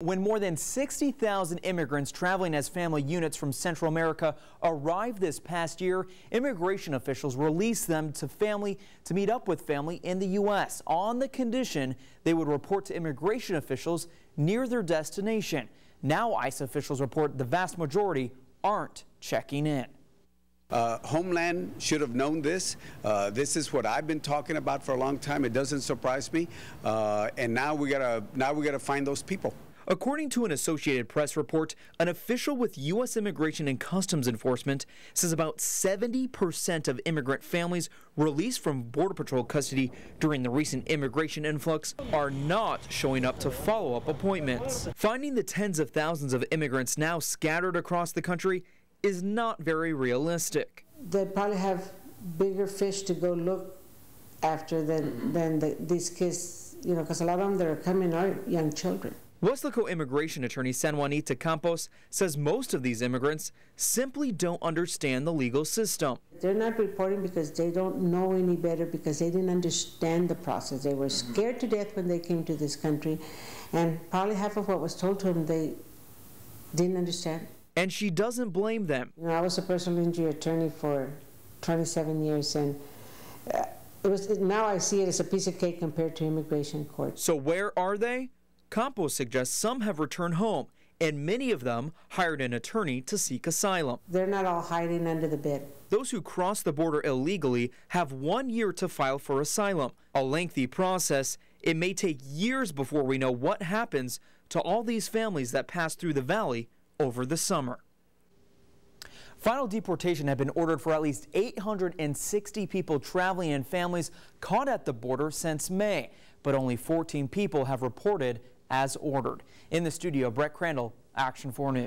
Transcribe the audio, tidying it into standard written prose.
When more than 60,000 immigrants traveling as family units from Central America arrived this past year, immigration officials released them to meet up with family in the U.S. on the condition they would report to immigration officials near their destination. Now ICE officials report the vast majority aren't checking in. Homeland should have known this. This is what I've been talking about for a long time. It doesn't surprise me. And now we gotta find those people. According to an Associated Press report, an official with U.S. Immigration and Customs Enforcement says about 70% of immigrant families released from Border Patrol custody during the recent immigration influx are not showing up to follow-up appointments. Finding the tens of thousands of immigrants now scattered across the country is not very realistic. They probably have bigger fish to go look after than these kids, you know, because a lot of them that are coming are young children. Weslaco immigration attorney San Juanita Campos says most of these immigrants simply don't understand the legal system. They're not reporting because they don't know any better, because they didn't understand the process. They were scared to death when they came to this country, and probably half of what was told to them they didn't understand. And she doesn't blame them. You know, I was a personal injury attorney for 27 years, and now I see it as a piece of cake compared to immigration court. So where are they? Campos suggests some have returned home, and many of them hired an attorney to seek asylum. They're not all hiding under the bed. Those who cross the border illegally have 1 year to file for asylum. A lengthy process. It may take years before we know what happens to all these families that pass through the valley over the summer. Final deportation had been ordered for at least 860 people traveling in families caught at the border since May, but only 14 people have reported as ordered. In the studio, Brett Crandall, Action 4 News.